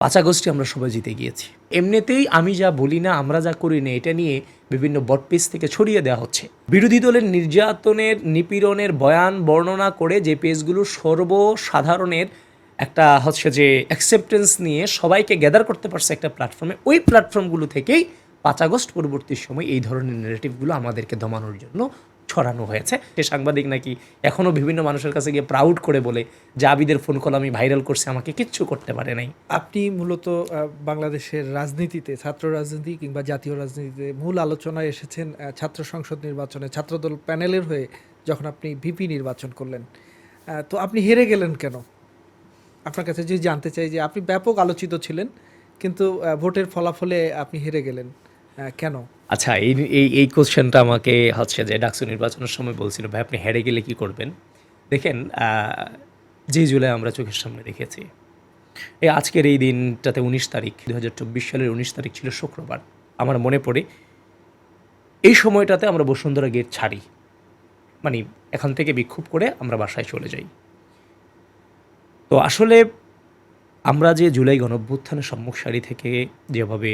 ৫ আগস্টে আমরা সবাই জিতে গিয়েছি। এমনিতেই আমি যা বলি না, আমরা যা করি না, এটা নিয়ে বিভিন্ন বটপেজ থেকে ছড়িয়ে দেওয়া হচ্ছে। বিরোধী দলের নির্যাতনের, নিপীড়নের বয়ান বর্ণনা করে যে পেজগুলো সর্বসাধারণের একটা হচ্ছে যে অ্যাকসেপ্টেন্স নিয়ে সবাইকে গ্যাদার করতে পারছে একটা প্ল্যাটফর্মে, ওই প্ল্যাটফর্মগুলো থেকেই ৫ আগস্ট পরবর্তী সময় এই ধরনের ন্যারেটিভগুলো আমাদেরকে দমানোর জন্য ছড়ানো হয়েছে। সে সাংবাদিক নাকি এখনও বিভিন্ন মানুষের কাছে গিয়ে প্রাউড করে বলে যে আবিদের ফোন কল আমি ভাইরাল করছি, আমাকে কিচ্ছু করতে পারে নাই। আপনি মূলত বাংলাদেশের রাজনীতিতে, ছাত্র রাজনীতি কিংবা জাতীয় রাজনীতিতে মূল আলোচনায় এসেছেন ছাত্র সংসদ নির্বাচনে ছাত্রদল প্যানেলের হয়ে যখন আপনি ভিপি নির্বাচন করলেন। তো আপনি হেরে গেলেন কেন? আপনার কাছে যদি জানতে চাই যে আপনি ব্যাপক আলোচিত ছিলেন, কিন্তু ভোটের ফলাফলে আপনি হেরে গেলেন কেন? আচ্ছা, এই এই এই কোশ্চেনটা আমাকে হচ্ছে যে ডাকসু নির্বাচনের সময় বলছিল, ভাই আপনি হেরে গেলে কি করবেন? দেখেন, যে জুলাই আমরা চোখের সামনে দেখেছি, এই আজকের এই দিনটাতে ১৯ তারিখ ২০২৪ সালের ১৯ তারিখ ছিল শুক্রবার। আমার মনে পড়ে এই সময়টাতে আমরা বসুন্ধরা গেট ছাড়ি, মানে এখান থেকে বিক্ষোভ করে আমরা বাসায় চলে যাই। তো আসলে আমরা যে জুলাই গণঅভ্যুত্থানের সম্মুখ সারি থেকে যেভাবে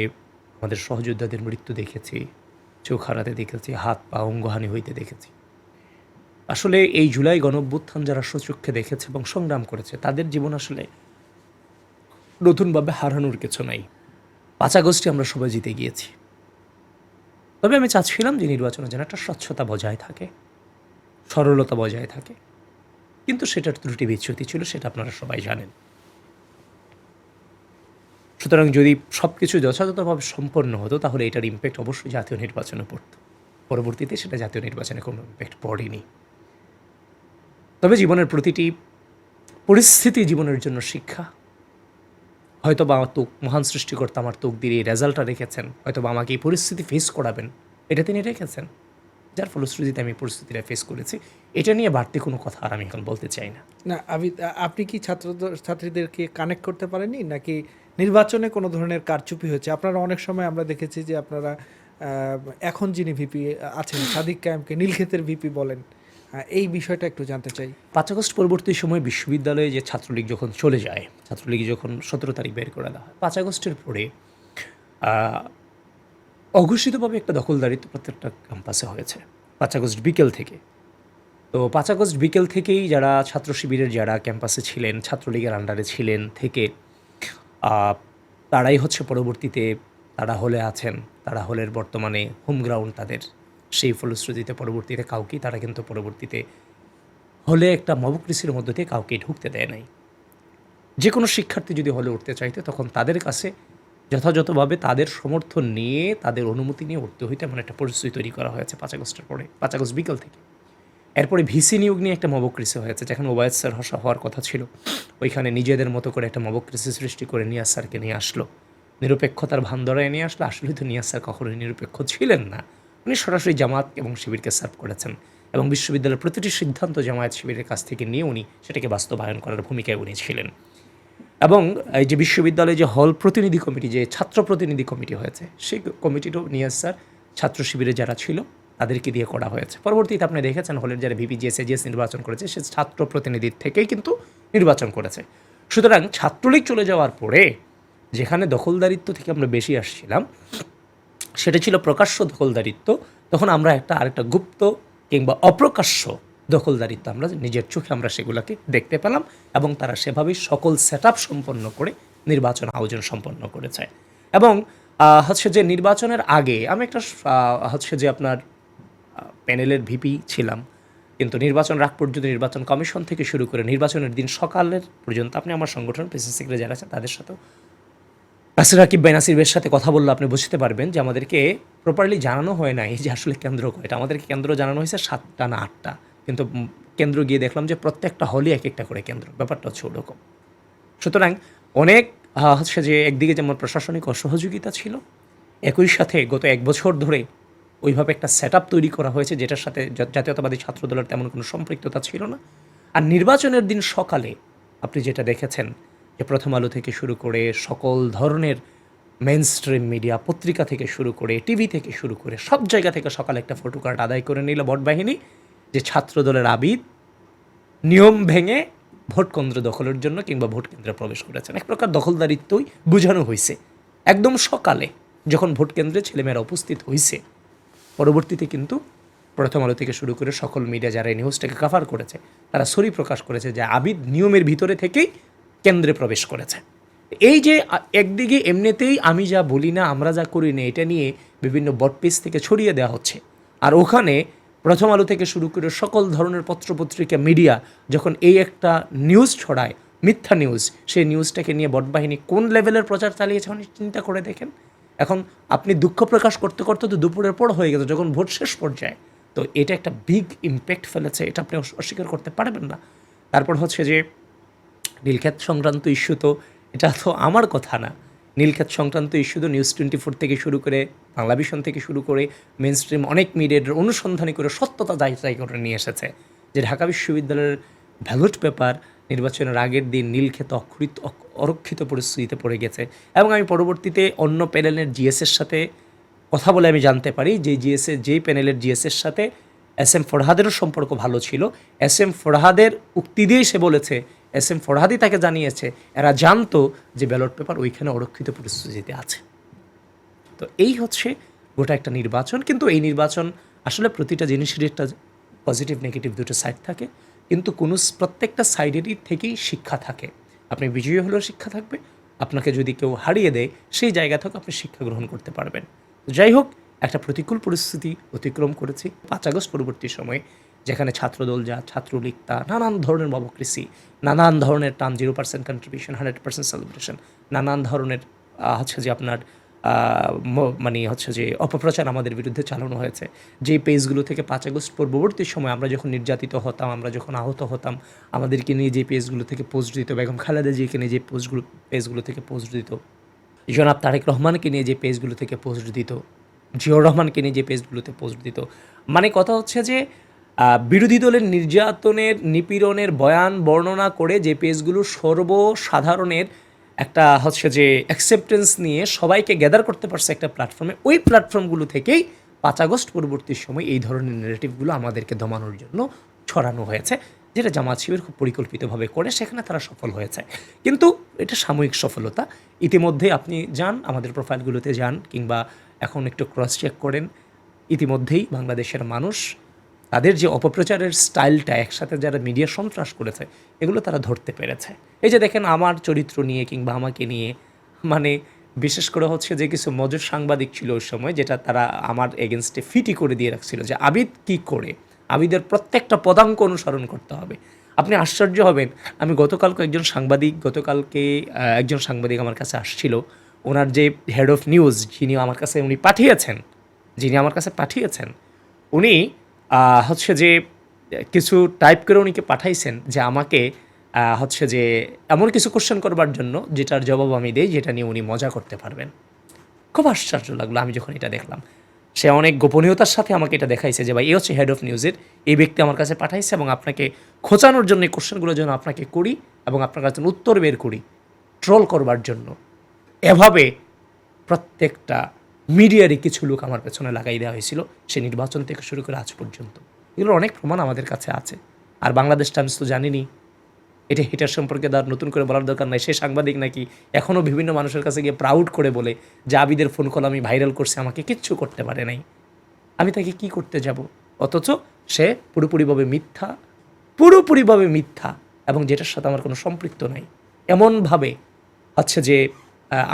আমাদের সহযোদ্ধাদের মৃত্যু দেখেছি, চোখ হারাতে দেখেছি, হাত পা অঙ্গহানি হইতে দেখেছি, আসলে এই জুলাই গণঅভ্যুত্থান যারা স্বচক্ষে দেখেছে এবং সংগ্রাম করেছে, তাদের জীবন আসলে নতুনভাবে হারানোর কিছু নাই। ৫ আগস্টে আমরা সবাই জিতে গিয়েছি। তবে আমি চাচ্ছিলাম যে নির্বাচনে যেন একটা স্বচ্ছতা বজায় থাকে, সরলতা বজায় থাকে, কিন্তু সেটার ত্রুটি বিচ্যুতি ছিল, সেটা আপনারা সবাই জানেন। সুতরাং যদি সব কিছু যথাযথভাবে সম্পন্ন হতো, তাহলে এটার ইম্প্যাক্ট অবশ্যই জাতীয় নির্বাচনে পড়ত। পরবর্তীতে সেটা জাতীয় নির্বাচনে কোনো ইম্প্যাক্ট পড়েনি। তবে জীবনের প্রতিটি পরিস্থিতি জীবনের জন্য শিক্ষা। হয়তো বা আমার মহান সৃষ্টিকর্তা আমার তকদির এই রেজাল্টটা রেখেছেন, হয়তো বা আমাকে এই পরিস্থিতি ফেস করাবেন, এটা তিনি রেখেছেন, যার ফলশ্রুতিতে আমি পরিস্থিতিটা ফেস করেছি। এটা নিয়ে বাড়তি কোনো কথা আর আমি এখন বলতে চাই না। না, আপনি কি ছাত্রীদেরকে কানেক্ট করতে পারেননি, নাকি নির্বাচনে কোনো ধরনের কারচুপি হয়েছে? আপনারা অনেক সময় আমরা দেখেছি যে আপনারা এখন যিনি ভিপি আছেন সাদিক কায়েমকে নীলক্ষেতের ভিপি বলেন। এই বিষয়টা একটু জানতে চাই। ৫ আগস্ট পরবর্তী সময় বিশ্ববিদ্যালয়ে যে ছাত্রলীগ যখন চলে যায়, ছাত্রলীগ যখন ১৭ তারিখ বের করে দেওয়া হয়, ৫ আগস্টের পরে অঘোষিতভাবে একটা দখলদারিত্ব প্রত্যেকটা ক্যাম্পাসে হয়েছে ৫ আগস্ট বিকেল থেকে। তো ৫ আগস্ট বিকেল থেকেই যারা ছাত্র শিবিরের যারা ক্যাম্পাসে ছিলেন, ছাত্রলীগের আন্ডারে ছিলেন থেকে তারাই হচ্ছে পরবর্তীতে তারা হলে আছেন, তারা হলের বর্তমানে হোম গ্রাউন্ড তাদের। সেই ফলশ্রুতিতে পরবর্তীতে কাউকেই তারা কিন্তু পরবর্তীতে হলে একটা মবক্রেসির মধ্য দিয়ে কাউকে ঢুকতে দেয় নাই। যে কোনো শিক্ষার্থী যদি হলে উঠতে চাইতে, তখন তাদের কাছে যথাযথভাবে তাদের সমর্থন নিয়ে, তাদের অনুমতি নিয়ে উঠতে হইতে এমন একটা পরিস্থিতি তৈরি করা হয়েছে ৫ আগস্টের পরে, ৫ আগস্ট বিকেল থেকে। এরপরে ভিসি নিয়োগ নিয়ে একটা মবক্রেসি হয়েছে, যেখানে ওবায়দ স্যার হওয়ার কথা ছিল, ওইখানে নিজেদের মতো করে একটা মবক্রেসি সৃষ্টি করে নিয়াজ স্যারকে নিয়ে আসলো, নিরপেক্ষতার ভান ধরায় নিয়ে আসলো। আসলে তো নিয়াজ স্যার কখনোই নিরপেক্ষ ছিলেন না, উনি সরাসরি জামাত এবং শিবিরকে সার্ভ করেছেন, এবং বিশ্ববিদ্যালয়ের প্রতিটি সিদ্ধান্ত জামায়াত শিবিরের কাছ থেকে নিয়ে উনি সেটাকে বাস্তবায়ন করার ভূমিকায় উনি ছিলেন। এবং এই যে বিশ্ববিদ্যালয়ে যে হল প্রতিনিধি কমিটি, যে ছাত্র প্রতিনিধি কমিটি হয়েছে, সেই কমিটিটাও নিয়াজ স্যার ছাত্র শিবিরে যারা ছিল তাদেরকে দিয়ে করা হয়েছে। পরবর্তীতে আপনি দেখেছেন হলের যারা ভিপি জিএস এজিএস নির্বাচন করেছে, সে ছাত্র প্রতিনিধির থেকেই কিন্তু নির্বাচন করেছে। সুতরাং ছাত্রলীগ চলে যাওয়ার পরে যেখানে দখলদারিত্ব থেকে আমরা বেশি আসছিলাম, সেটা ছিল প্রকাশ্য দখলদারিত্ব। তখন আমরা আরেকটা গুপ্ত কিংবা অপ্রকাশ্য দখলদারিত্ব আমরা নিজের চোখে আমরা সেগুলোকে দেখতে পেলাম, এবং তারা সেভাবেই সকল সেট আপ সম্পন্ন করে নির্বাচন আয়োজন সম্পন্ন করেছে। এবং হচ্ছে যে নির্বাচনের আগে আমি একটা হচ্ছে যে আপনার প্যানেলের ভিপি ছিলাম, কিন্তু নির্বাচন আগ পর্যন্ত নির্বাচন কমিশন থেকে শুরু করে নির্বাচনের দিন সকালের পর্যন্ত আপনি আমার সংগঠন প্রেসিডেন্ট সেক্রেটারি যারা আছেন তাদের সাথেও, নাসির রাকিব ভাই নাসির ভাইয়ের সাথে কথা বললে আপনি বুঝতে পারবেন যে আমাদেরকে প্রপারলি জানানো হয় নাই যে আসলে কেন্দ্র কয়টা। আমাদেরকে কেন্দ্র জানানো হয়েছে 7টা না 8টা, কিন্তু কেন্দ্র গিয়ে দেখলাম যে প্রত্যেকটা হলে এক একটা করে কেন্দ্র। ব্যাপারটা হচ্ছে ওরকম। সুতরাং অনেক হচ্ছে যে একদিকে যেমন প্রশাসনিক অসহযোগিতা ছিল, একই সাথে গত 1 বছর ধরে ওইভাবে একটা সেট আপ তৈরি করা হয়েছে যেটার সাথে জাতীয়তাবাদী ছাত্রদলের তেমন কোনো সম্পৃক্ততা ছিল না। আর নির্বাচনের দিন সকালে আপনি যেটা দেখেছেন যে প্রথম আলো থেকে শুরু করে সকল ধরনের মেইন স্ট্রিম মিডিয়া, পত্রিকা থেকে শুরু করে টিভি থেকে শুরু করে সব জায়গা থেকে সকালে একটা ফটো কার্ড আদায় করে নিল ভোট বাহিনী, যে ছাত্রদলের আবিদ নিয়ম ভেঙে ভোট কেন্দ্র দখলের জন্য কিংবা ভোট কেন্দ্রে প্রবেশ করেছেন। এক প্রকার দখলদারিত্বই বোঝানো হয়েছে একদম সকালে যখন ভোট কেন্দ্রে ছেলেমেয়েরা উপস্থিত হয়েছে। পরবর্তীতে কিন্তু প্রথম আলো থেকে শুরু করে সকল মিডিয়া যারা এই নিউজটাকে কাভার করেছে তারা সরি প্রকাশ করেছে যে আবিদ নিয়মের ভিতরে থেকেই কেন্দ্রে প্রবেশ করেছে। এই যে একদিকে এমনিতেই আমি যা বলি না, আমরা যা করি না, এটা নিয়ে বিভিন্ন বট পেজ থেকে ছড়িয়ে দেওয়া হচ্ছে, আর ওখানে প্রথম আলো থেকে শুরু করে সকল ধরনের পত্রপত্রিকা মিডিয়া যখন এই একটা নিউজ ছড়ায়, মিথ্যা নিউজ, সেই নিউজটাকে নিয়ে বটবাহিনী কোন লেভেলের প্রচার চালিয়েছে আপনি চিন্তা করে দেখেন। এখন আপনি দুঃখ প্রকাশ করতে করতে তো দুপুরের পর হয়ে গেছে যখন ভোট শেষ পর্যায়ে। তো এটা একটা বিগ ইম্প্যাক্ট ফেলেছে, এটা আপনি অস্বীকার করতে পারবেন না। তারপর হচ্ছে যে নীলক্ষেত সংক্রান্ত ইস্যু, তো এটা তো আমার কথা না, নীলক্ষেত সংক্রান্ত ইস্যু তো নিউজ 24 থেকে শুরু করে বাংলা ভিশন থেকে শুরু করে মেন স্ট্রিম অনেক মিডিয়ার অনুসন্ধানী করে সত্যতা যাচাই করে নিয়ে এসেছে যে ঢাকা বিশ্ববিদ্যালয়ের ব্যালট পেপার নির্বাচনের আগের দিন নীলক্ষেত অরক্ষিত পরিস্থিতিতে পড়ে গেছে। এবং আমি পরবর্তীতে অন্য প্যানেলের জিএসের সাথে কথা বলে আমি জানতে পারি যে যেই প্যানেলের জিএসের সাথে এস এম ফরহাদেরও সম্পর্ক ভালো ছিল, এস এম ফরহাদের উক্তি দিয়েই সে বলেছে, এস এম ফরহাদই তাকে জানিয়েছে এরা জানতো যে ব্যালট পেপার ওইখানে অরক্ষিত পরিস্থিতিতে আছে। তো এই হচ্ছে গোটা একটা নির্বাচন। কিন্তু এই নির্বাচন আসলে প্রতিটা জিনিসেরই একটা পজিটিভ নেগেটিভ দুটো সাইড থাকে, কিন্তু প্রত্যেকটা সাইডেরই থেকেই শিক্ষা থাকে। আপনি বিজয়ী হলেও শিক্ষা থাকবে, আপনাকে যদি কেউ হারিয়ে দেয় সেই জায়গা থেকে আপনি শিক্ষা গ্রহণ করতে পারবেন। যাই হোক, একটা প্রতিকূল পরিস্থিতি অতিক্রম করেছি 5 আগস্ট পরবর্তী সময়ে, যেখানে ছাত্রদল যা, ছাত্রলীগ তা, নানান ধরনের মবক্রেসি, নানান ধরনের টার্ম 0% কন্ট্রিবিউশন, 100% সেলিব্রেশন, নানান ধরনের হচ্ছে যে আপনার মানে হচ্ছে যে অপপ্রচার আমাদের বিরুদ্ধে চালানো হয়েছে। যেই পেজগুলো থেকে 5 আগস্ট পূর্ববর্তী সময় আমরা যখন নির্যাতিত হতাম, আমরা যখন আহত হতাম, আমাদেরকে নিয়ে যে পেজগুলো থেকে পোস্ট দিত, বেগম খালেদা জিয়াকে নিয়ে যে পেজগুলো থেকে পোস্ট দিত, জনাব তারেক রহমানকে নিয়ে যে পেজগুলো থেকে পোস্ট দিত, জিয়াউর রহমানকে নিয়ে যে পেজগুলোতে পোস্ট দিত, মানে কথা হচ্ছে যে বিরোধী দলের নির্যাতনের, নিপীড়নের বয়ান বর্ণনা করে যে পেজগুলো সর্বসাধারণের একটা হচ্ছে যে অ্যাকসেপ্টেন্স নিয়ে সবাইকে গ্যাদার করতে পারছে একটা প্ল্যাটফর্মে, ওই প্ল্যাটফর্মগুলো থেকেই 5 আগস্ট পরবর্তী সময় এই ধরনের নেগেটিভগুলো আমাদেরকে দমানোর জন্য ছড়ানো হয়েছে, যেটা জামাত শিবির খুব পরিকল্পিতভাবে করে, সেখানে তারা সফল হয়েছে। কিন্তু এটা সাময়িক সফলতা। ইতিমধ্যে আপনি যান আমাদের প্রোফাইলগুলোতে যান, কিংবা এখন একটু ক্রস চেক করেন, ইতিমধ্যেই বাংলাদেশের মানুষ তাদের যে অপপ্রচারের স্টাইলটা, একসাথে যারা মিডিয়া সন্ত্রাস করেছে, এগুলো তারা ধরতে পেরেছে। এই যে দেখেন আমার চরিত্র নিয়ে কিংবা আমাকে নিয়ে, মানে বিশেষ করে হচ্ছে যে কিছু মজুর সাংবাদিক ছিল ওই সময়, যেটা তারা আমার এগেনস্টে ফিটি করে দিয়ে রাখছিল যে আবিদ কী করে, আবিদের প্রত্যেকটা পদাঙ্ক অনুসরণ করতে হবে। আপনি আশ্চর্য হবেন, আমি গতকালকে একজন সাংবাদিক আমার কাছে আসছিল, ওনার যে হেড অফ নিউজ যিনি আমার কাছে পাঠিয়েছেন উনি হচ্ছে যে কিছু টাইপ করে উনিকে পাঠাইছেন যে আমাকে হচ্ছে যে এমন কিছু কোশ্চেন করবার জন্য যেটার জবাব আমি দেই, যেটা নিয়ে উনি মজা করতে পারবেন। খুব আশ্চর্য লাগলো আমি যখন এটা দেখলাম। সে অনেক গোপনীয়তার সাথে আমাকে এটা দেখাইছে যে ভাই এই হচ্ছে হেড অফ নিউজের, এই ব্যক্তি আমার কাছে পাঠাইছে এবং আপনাকে খোঁচানোর জন্য এই কোশ্চেনগুলো যেন আপনাকে করি এবং আপনার কাছে উত্তর বের করি, ট্রোল করবার জন্য। এভাবে প্রত্যেকটা মিডিয়ারই কিছু লোক আমার পেছনে লাগাই দেওয়া হয়েছিল, সে নির্বাচন থেকে শুরু করে আজ পর্যন্ত। এগুলোর অনেক প্রমাণ আমাদের কাছে আছে। আর বাংলাদেশ টাইমস তো জানিনি, এটা হিটার সম্পর্কে তার নতুন করে বলার দরকার নাই। সে সাংবাদিক নাকি এখনও বিভিন্ন মানুষের কাছে গিয়ে প্রাউড করে বলে যে আবিদের ফোন কল আমি ভাইরাল করছি, আমাকে কিচ্ছু করতে পারে নাই, আমি তাকে কি করতে যাব। অথচ সে পুরোপুরিভাবে মিথ্যা এবং যেটার সাথে আমার কোনো সম্পৃক্ত নাই, এমনভাবে হচ্ছে যে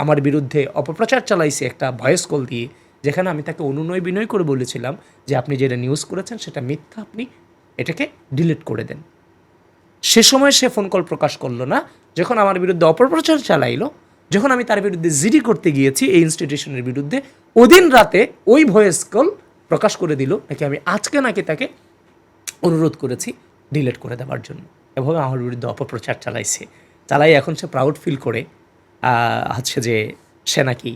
আমার বিরুদ্ধে অপপ্রচার চালাইছে একটা ভয়েস কল দিয়ে, যেখানে আমি তাকে অনুনয় বিনয় করে বলেছিলাম যে আপনি যেটা নিউজ করেছেন সেটা মিথ্যা, আপনি এটাকে ডিলিট করে দেন। সে সময় সে ফোন কল প্রকাশ করলো না। যখন আমার বিরুদ্ধে অপপ্রচার চালাইলো, যখন আমি তার বিরুদ্ধে জিডি করতে গিয়েছি এই ইনস্টিটিউশনের বিরুদ্ধে, ওদিন রাতে ওই ভয়েস কল প্রকাশ করে দিল নাকি আমি আজকে নাকি তাকে অনুরোধ করেছি ডিলিট করে দেওয়ার জন্য। এভাবে আমার বিরুদ্ধে অপপ্রচার চালাই এখন সে প্রাউড ফিল করে হচ্ছে যে সে নাকি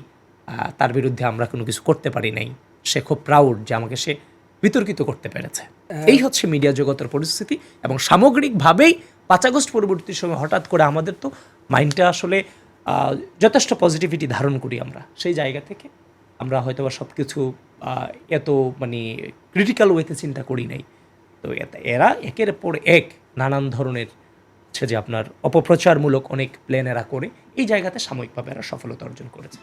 তার বিরুদ্ধে আমরা কোনো কিছু করতে পারি নাই, সে খুব প্রাউড যে আমাকে সে বিতর্কিত করতে পেরেছে। এই হচ্ছে মিডিয়া জগতের পরিস্থিতি। এবং সামগ্রিকভাবেই 5 আগস্ট পরবর্তী সময় হঠাৎ করে আমাদের তো মাইন্ডটা আসলে যথেষ্ট পজিটিভিটি ধারণ করি আমরা, সেই জায়গা থেকে আমরা হয়তো বা সব কিছু এত মানে ক্রিটিক্যাল ওয়েতে চিন্তা করি নাই। তো এরা একের পর এক নানান ধরনের হচ্ছে যে আপনার অপপ্রচারমূলক অনেক প্ল্যান এরা করে এই জায়গাতে সাময়িকভাবে এরা সফলতা অর্জন করেছে।